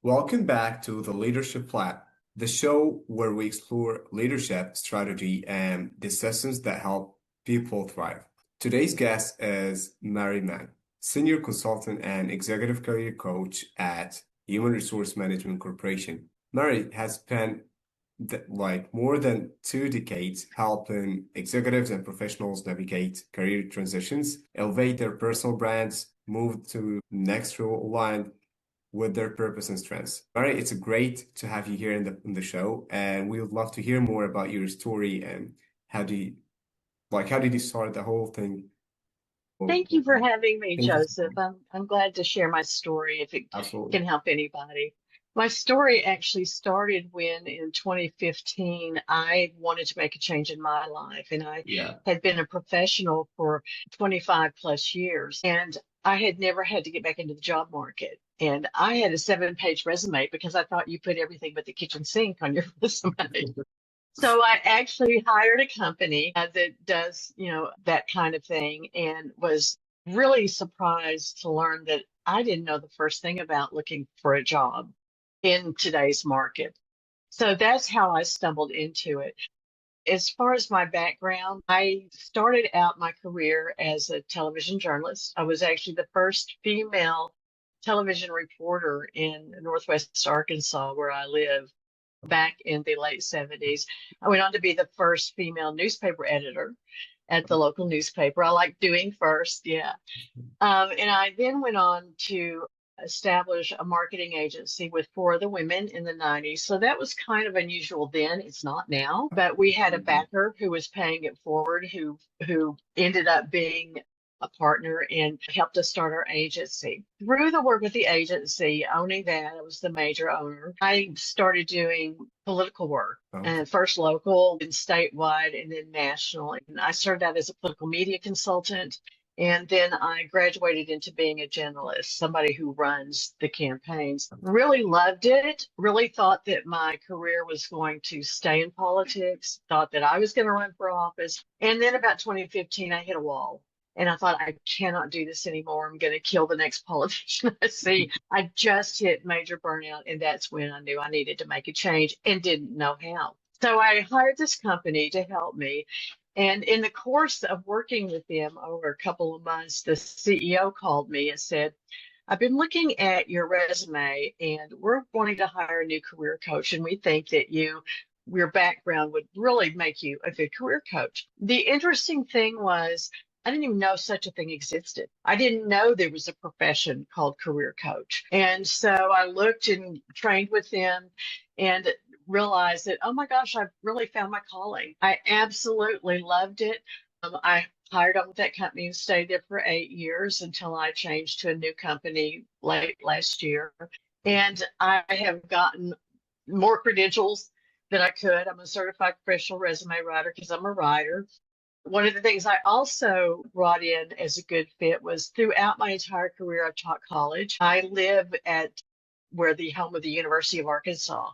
Welcome back to the Leadership Lab, the show where we explore leadership, strategy, and decisions that help people thrive. Today's guest is Mary Mann, Senior Consultant and Executive Career Coach at Human Resource Management Corporation. Mary has spent more than 2 decades helping executives and professionals navigate career transitions, elevate their personal brands, move to next role aligned with their purpose and strengths. Mary, it's great to have you here in the show, and we would love to hear more about your story and how did you start the whole thing? Well, Thank you for having me, thank you. Joseph. I'm glad to share my story if it Absolutely. can help anybody. My story actually started when in 2015 I wanted to make a change in my life, and I Yeah. had been a professional for 25 plus years, and I had never had to get back into the job market. And I had a 7-page resume because I thought you put everything but the kitchen sink on your resume. So I actually hired a company that does, that kind of thing, and was really surprised to learn that I didn't know the first thing about looking for a job in today's market. So that's how I stumbled into it. As far as my background, I started out my career as a television journalist. I was actually the first female television reporter in Northwest Arkansas, where I live, back in the late 70s. I went on to be the first female newspaper editor at the local newspaper. I like doing first, yeah. And I then went on to establish a marketing agency with 4 other women in the 90s. So that was kind of unusual then. It's not now, but we had a backer who was paying it forward, who ended up being a partner and helped us start our agency. Through the work with the agency, owning that, I was the major owner. I started doing political work, Okay. and first local, then statewide, and then national. And I started out as a political media consultant, and then I graduated into being a generalist, somebody who runs the campaigns. Really loved it, really thought that my career was going to stay in politics, thought that I was going to run for office. And then about 2015, I hit a wall. And I thought, I cannot do this anymore. I'm going to kill the next politician I see. I just hit major burnout. And that's when I knew I needed to make a change and didn't know how. So I hired this company to help me. And in the course of working with them over a couple of months, the CEO called me and said, I've been looking at your resume and we're wanting to hire a new career coach. And we think that your background would really make you a good career coach. The interesting thing was, I didn't even know such a thing existed. I didn't know there was a profession called career coach. And so I looked and trained with them and realized that, oh my gosh, I've really found my calling. I absolutely loved it. I hired on with that company and stayed there for 8 years until I changed to a new company late last year. And I have gotten more credentials than I could. I'm a certified professional resume writer because I'm a writer. One of the things I also brought in as a good fit was throughout my entire career, I've taught college. I live at where the home of the University of Arkansas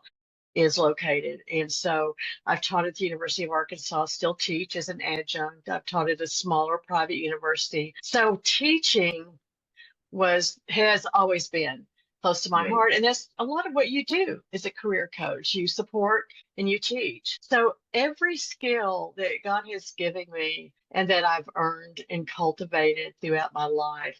is located. And so I've taught at the University of Arkansas, still teach as an adjunct. I've taught at a smaller private university. So teaching has always been close to my Right. heart. And that's a lot of what you do as a career coach. You support and you teach. So every skill that God has given me and that I've earned and cultivated throughout my life,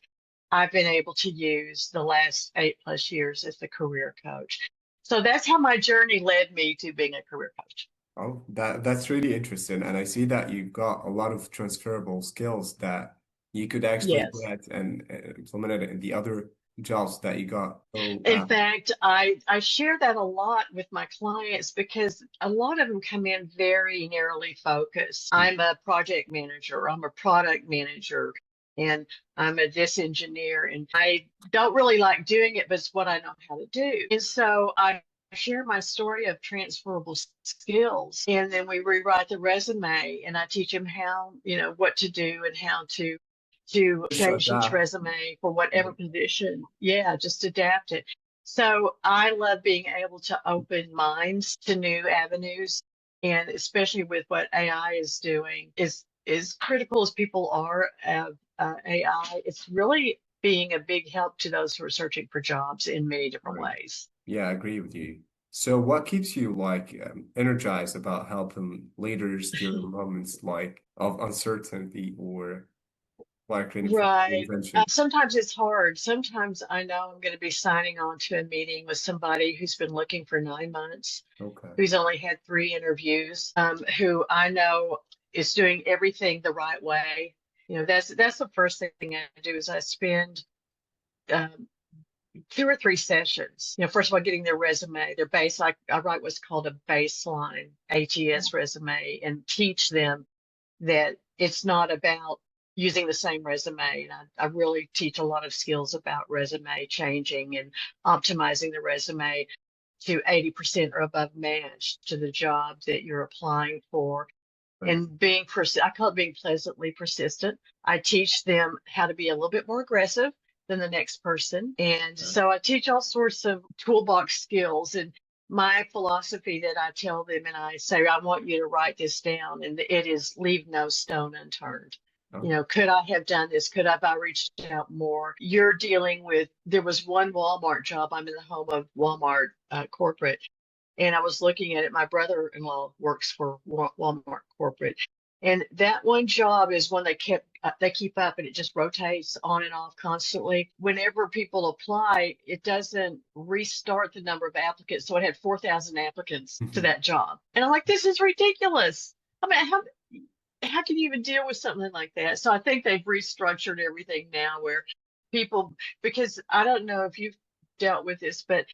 I've been able to use the last 8+ years as a career coach. So that's how my journey led me to being a career coach. Oh, that's really interesting. And I see that you got a lot of transferable skills that you could actually Yes. put and implement it in the other jobs that you got. So, In fact, I share that a lot with my clients because a lot of them come in very narrowly focused. I'm a project manager, I'm a product manager, and I'm a this engineer, and I don't really like doing it, but it's what I know how to do. And so I share my story of transferable skills, and then we rewrite the resume, and I teach them how, what to do and how to just change each adapt. resume for whatever position. Yeah, just adapt it. So I love being able to open minds to new avenues, and especially with what AI is doing, is as critical as people are of AI, it's really being a big help to those who are searching for jobs in many different Right. ways. Yeah, I agree with you. So what keeps you like energized about helping leaders during moments like of uncertainty or like Right. reinvention? Sometimes it's hard. Sometimes I know I'm going to be signing on to a meeting with somebody who's been looking for 9 months, Okay. who's only had 3 interviews, who I know is doing everything the right way. That's the first thing I do is I spend um, 2 or 3 sessions. First of all, getting their resume, their base. I write what's called a baseline ATS resume and teach them that it's not about using the same resume. And I really teach a lot of skills about resume changing and optimizing the resume to 80% or above match to the job that you're applying for. Right. And I call it being pleasantly persistent. I teach them how to be a little bit more aggressive than the next person. And Yeah. so I teach all sorts of toolbox skills. And my philosophy that I tell them, and I say, I want you to write this down, and it is leave no stone unturned. Oh. Could I have done this? Could I have reached out more? You're dealing with, there was one Walmart job. I'm in the home of Walmart corporate, and I was looking at it. My brother-in-law works for Walmart corporate, and that one job is one they keep up, and it just rotates on and off constantly. Whenever people apply, it doesn't restart the number of applicants, so it had 4,000 applicants to that job, and I'm like, this is ridiculous. I mean, how can you even deal with something like that? So I think they've restructured everything now where people, because I don't know if you've dealt with this, but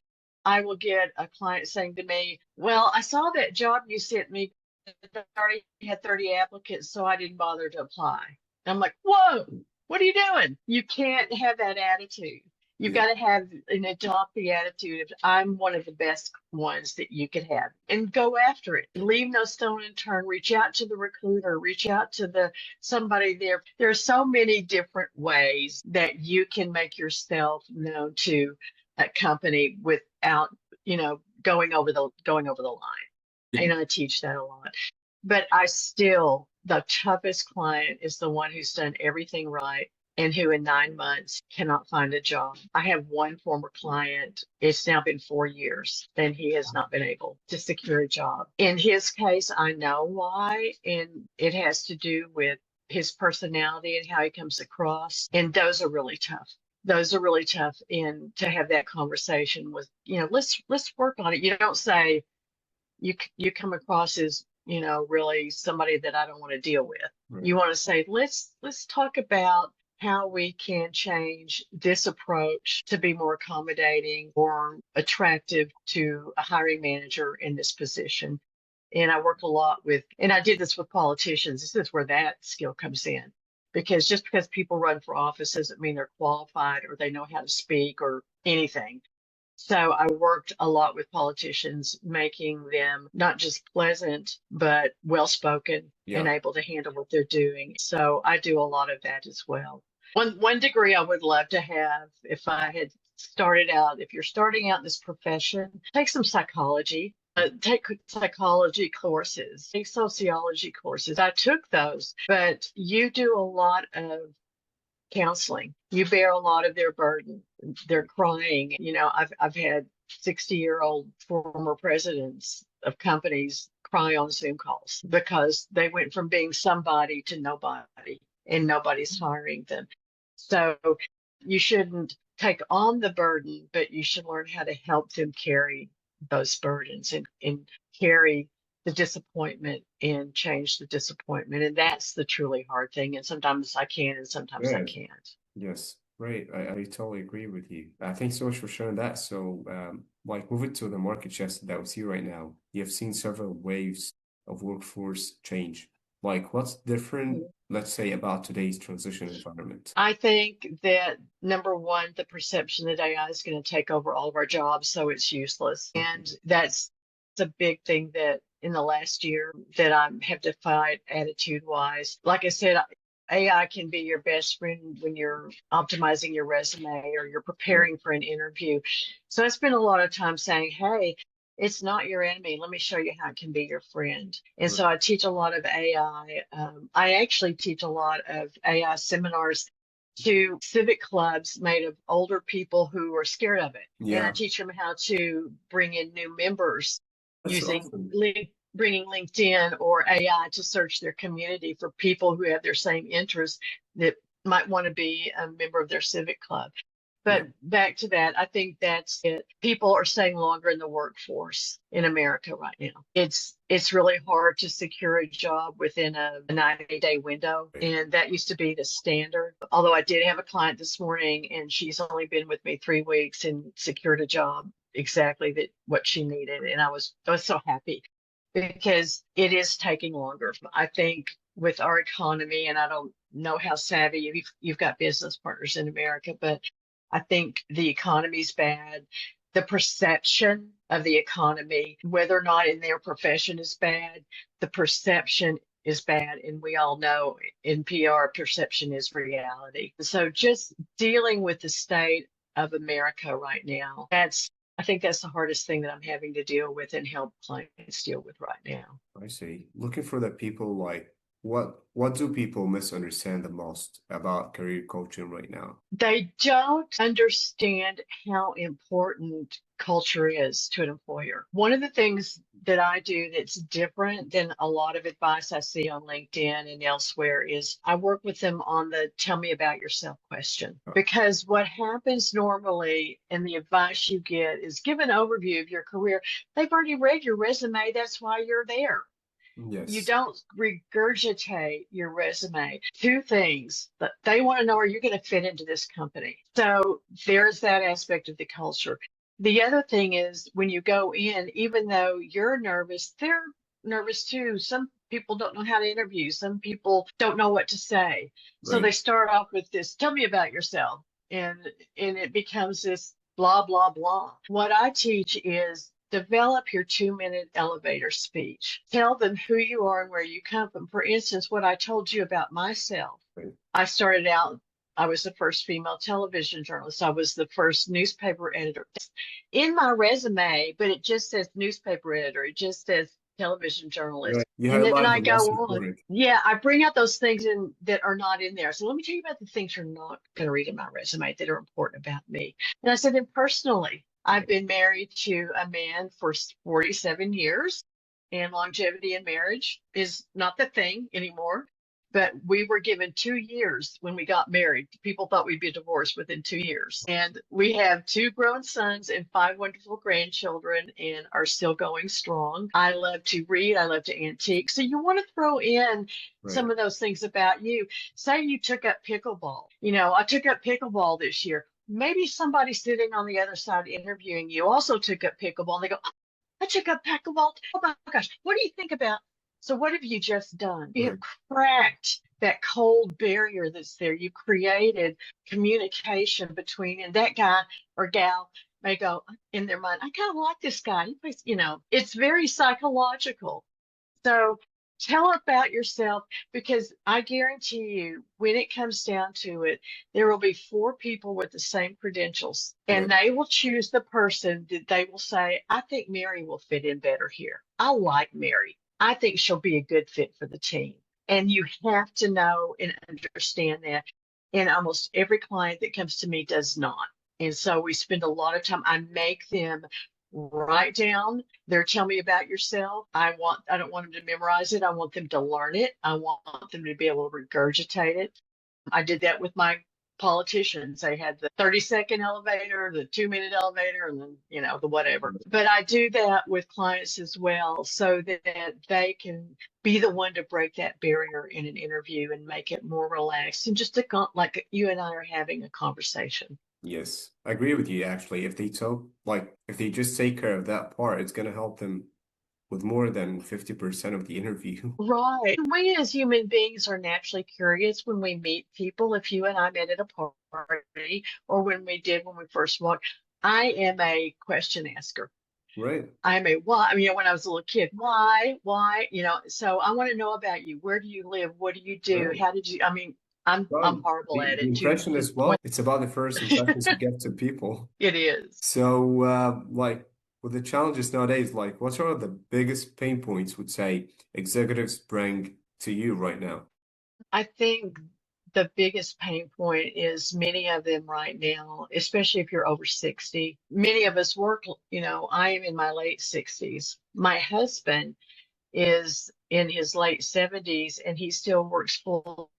I will get a client saying to me, well, I saw that job you sent me. It already had 30 applicants, so I didn't bother to apply. And I'm like, whoa, what are you doing? You can't have that attitude. You've Yeah. got to have and adopt the attitude of I'm one of the best ones that you could have and go after it. Leave no stone unturned. Reach out to the recruiter, reach out to somebody there. There are so many different ways that you can make yourself known to a company without, going over the line. Yeah. And I teach that a lot. But the toughest client is the one who's done everything right and who in 9 months cannot find a job. I have one former client, it's now been 4 years, and he has not been able to secure a job. In his case, I know why, and it has to do with his personality and how he comes across. And those are really tough. Those are really tough in to have that conversation with, let's work on it. You don't say, you come across as really somebody that I don't want to deal with. Right. You want to say let's talk about how we can change this approach to be more accommodating or attractive to a hiring manager in this position. And I work a lot with, and I did this with politicians. This is where that skill comes in, because just because people run for office doesn't mean they're qualified or they know how to speak or anything. So I worked a lot with politicians, making them not just pleasant, but well spoken and Yeah. able to handle what they're doing. So I do a lot of that as well. One degree I would love to have if I had started out, if you're starting out in this profession, take some psychology. Take psychology courses, take sociology courses. I took those, but you do a lot of counseling. You bear a lot of their burden. They're crying. I've had 60-year-old former presidents of companies cry on Zoom calls because they went from being somebody to nobody, and nobody's hiring them. So you shouldn't take on the burden, but you should learn how to help them carry those burdens and carry the disappointment and change the disappointment. And that's the truly hard thing. And sometimes I can, and sometimes I Good. can't. Yes. Right. I totally agree with you. Thanks so much for sharing that. So, like moving to the market shifts that we see right now, you've seen several waves of workforce change. Like, what's different, let's say, about today's transition environment? I think that number one, the perception that AI is going to take over all of our jobs, so it's useless. Okay. And that's a big thing that in the last year that I have defied attitude wise. Like I said, AI can be your best friend when you're optimizing your resume or you're Right. preparing for an interview. So I spent a lot of time saying, hey, it's not your enemy. Let me show you how it can be your friend. And Right. so I teach a lot of AI. I actually teach a lot of AI seminars to civic clubs made of older people who are scared of it. And I Yeah, teach them how to bring in new members that's using awesome. bringing LinkedIn or AI to search their community for people who have their same interests that might want to be a member of their civic club. Yeah, But back to that, I think that's it. People are staying longer in the workforce in America right now. It's really hard to secure a job within a 90-day window. right. And that used to be the standard. Although I did have a client this morning and she's only been with me 3 weeks and secured a job exactly that what she needed. And I was so happy because it is taking longer. I think with our economy, and I don't know how savvy you've got business partners in America, but I think the economy's bad. The perception of the economy, whether or not in their profession is bad, the perception is bad. And we all know in PR, perception is reality. So just dealing with the state of America right now, I think that's the hardest thing that I'm having to deal with and help clients deal with right now. I see. Looking for the people like what do people misunderstand the most about career coaching right now? They don't understand how important culture is to an employer. One of the things that I do that's different than a lot of advice I see on LinkedIn and elsewhere is I work with them on the tell me about yourself question. Uh, Because what happens normally and the advice you get is give an overview of your career. They've already read your resume. That's why you're there. You yes, don't regurgitate your resume. Two things that they want to know, are you going to fit into this company? So there's that aspect of the culture. The other thing is when you go in, even though you're nervous, they're nervous too. Some people don't know how to interview. Some people don't know what to say. So right. they start off with this, tell me about yourself. And it becomes this blah, blah, blah. What I teach is develop your 2-minute elevator speech. Tell them who you are and where you come from. For instance, what I told you about myself. Right. I started out, I was the first female television journalist. I was the first newspaper editor. In my resume, but it just says newspaper editor. It just says television journalist. Right. You And then highlight I the go most on. important. Yeah, I bring out those things in that are not in there. So let me tell you about the things you're not going to read in my resume that are important about me. And I said, and personally, I've been married to a man for 47 years, and longevity in marriage is not the thing anymore. But we were given 2 years when we got married. People thought we'd be divorced within 2 years. And we have 2 grown sons and 5 wonderful grandchildren and are still going strong. I love to read. I love to antique. So you want to throw in Right. some of those things about you. Say you took up pickleball. I took up pickleball this year. Maybe somebody sitting on the other side interviewing you also took up pickleball and they go, oh, I took up pickleball. Oh my gosh, what do you think about? So what have you just done? You have Right. cracked that cold barrier that's there. You created communication between, and that guy or gal may go in their mind, I kind of like this guy. It's very psychological. So tell about yourself because I guarantee you, when it comes down to it, there will be 4 people with the same credentials, and Right. they will choose the person that they will say, I think Mary will fit in better here. I like Mary. I think she'll be a good fit for the team. And you have to know and understand that. And almost every client that comes to me does not. And so we spend a lot of time, I make them write down tell me about yourself. I don't want them to memorize it. I want them to learn it. I want them to be able to regurgitate it. I did that with my politicians. They had the 30-second elevator, the 2-minute elevator, and then, the whatever. But I do that with clients as well so that they can be the one to break that barrier in an interview and make it more relaxed and just like you and I are having a conversation. Yes, I agree with you actually. If they just take care of that part, it's gonna help them with more than 50% of the interview. Right. We as human beings are naturally curious when we meet people. If you and I met at a party or when we first walked, I am a question asker. Right. I'm a why, when I was a little kid, why, so I want to know about you. Where do you live? What do you do? Right. How did you, I'm Well, horrible at the it to impression the as well, point. it's about the first impressions you get to people. It is. So, like with the challenges nowadays, like what are the biggest pain points would say executives bring to you right now? I think the biggest pain point is many of them right now, especially if you're over 60. Many of us work, I am in my late 60s. My husband is in his late 70s and he still works full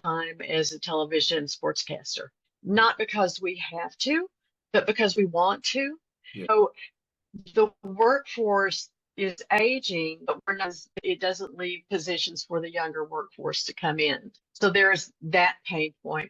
time as a television sportscaster. Not because we have to, but because we want to. Yeah. So the workforce is aging, but it doesn't leave positions for the younger workforce to come in. So there's that pain point.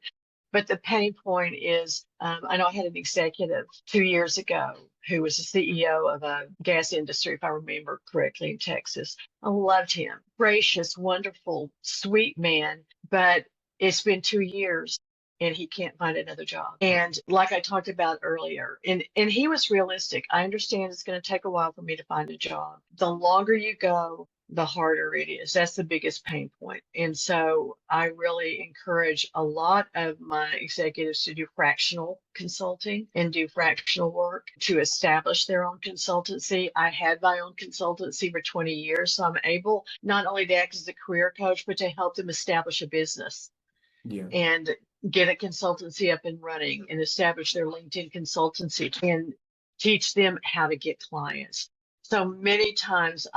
But the pain point is, I know I had an executive 2 years ago who was the CEO of a gas industry, if I remember correctly, in Texas. I loved him. Gracious, wonderful, sweet man. But it's been 2 years and he can't find another job. And like I talked about earlier, and he was realistic. I understand it's going to take a while for me to find a job. The longer you go, the harder it is. That's the biggest pain point. And so I really encourage a lot of my executives to do fractional consulting and do fractional work to establish their own consultancy. I had my own consultancy for 20 years, so I'm able not only to act as a career coach, but to help them establish a business. Yeah. And get a consultancy up and running and establish their LinkedIn consultancy and teach them how to get clients. So many times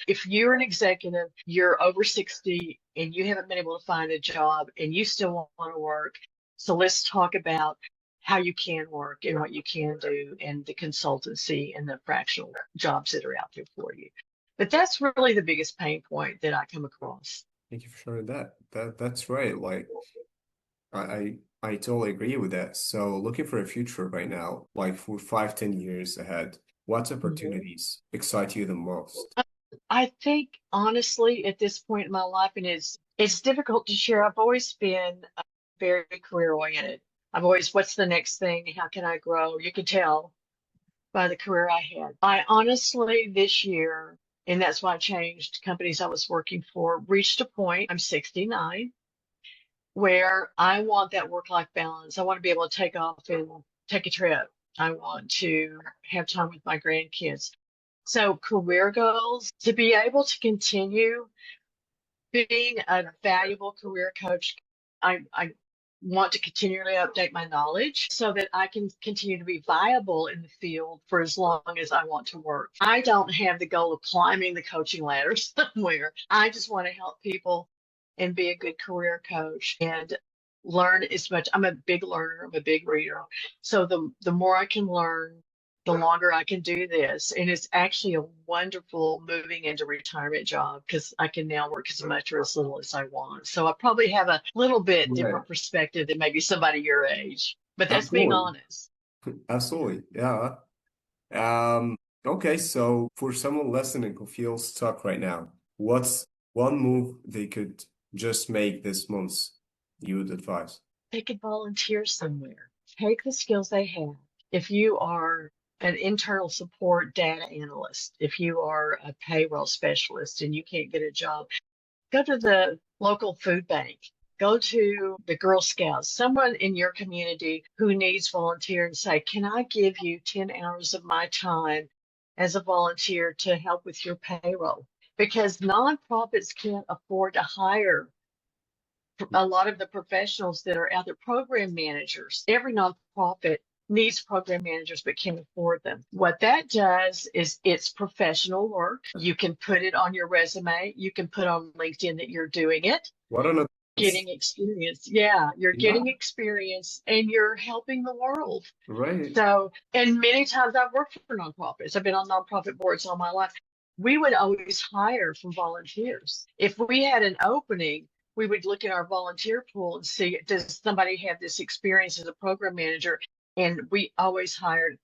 if you're an executive, you're over 60 and you haven't been able to find a job and you still want to work. So let's talk about how you can work and what you can do and the consultancy and the fractional jobs that are out there for you. But that's really the biggest pain point that I come across. Thank you for sharing that. That's right. Like I totally agree with that. So looking for a future right now, like for 5, 10 years ahead, what opportunities excite you the most? I think honestly, at this point in my life, and it's difficult to share. I've always been very career oriented. I've always, what's the next thing? How can I grow? You can tell by the career I had. I honestly, this year, and that's why I changed companies I was working for, reached a point, I'm 69, where I want that work-life balance. I want to be able to take off and take a trip. I want to have time with my grandkids. So career goals, to be able to continue being a valuable career coach, I want to continually update my knowledge so that I can continue to be viable in the field for as long as I want to work. I don't have the goal of climbing the coaching ladder somewhere. I just want to help people and be a good career coach and learn as much. I'm a big learner, I'm a big reader. So the more I can learn, the longer I can do this. And it's actually a wonderful moving into retirement job because I can now work as much or as little as I want. So I probably have a little bit Right. different perspective than maybe somebody your age, but that's being Absolutely. honest. Absolutely. Yeah. Okay, so for someone listening who feels stuck right now, what's one move they could just make this month you would advise? They could volunteer somewhere. Take the skills they have. If you are an internal support data analyst, if you are a payroll specialist and you can't get a job, go to the local food bank, go to the Girl Scouts, someone in your community who needs volunteer and say, can I give you 10 hours of my time as a volunteer to help with your payroll? Because nonprofits can't afford to hire a lot of the professionals that are out there, program managers. Every nonprofit needs program managers but can't afford them. What that does is it's professional work. You can put it on your resume. You can put on LinkedIn that you're doing it. What on Getting experience. Yeah, you're yeah, getting experience and you're helping the world. right. So, and many times I've worked for nonprofits. I've been on nonprofit boards all my life. We would always hire from volunteers. If we had an opening, we would look at our volunteer pool and see, does somebody have this experience as a program manager? And we only hired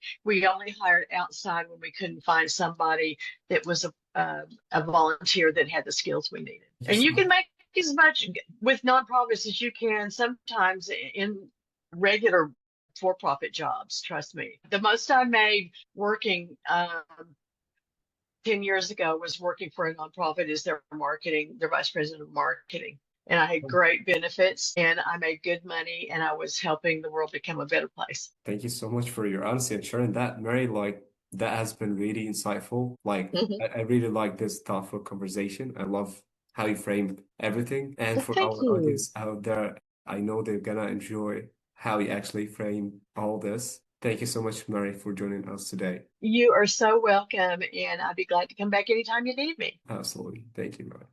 outside when we couldn't find somebody that was a volunteer that had the skills we needed. And you can make as much with nonprofits as you can sometimes in regular for-profit jobs. Trust me. The most I made working 10 years ago was working for a nonprofit as their vice president of marketing. And I had great benefits and I made good money and I was helping the world become a better place. Thank you so much for your honesty and sharing that, Mary. Like that has been really insightful. Like I really like this thoughtful conversation. I love how you framed everything. And Well, for thank our you. audience out there, I know they're gonna enjoy how you actually frame all this. Thank you so much, Mary, for joining us today. You are so welcome, and I'd be glad to come back anytime you need me. Absolutely. Thank you, Mary.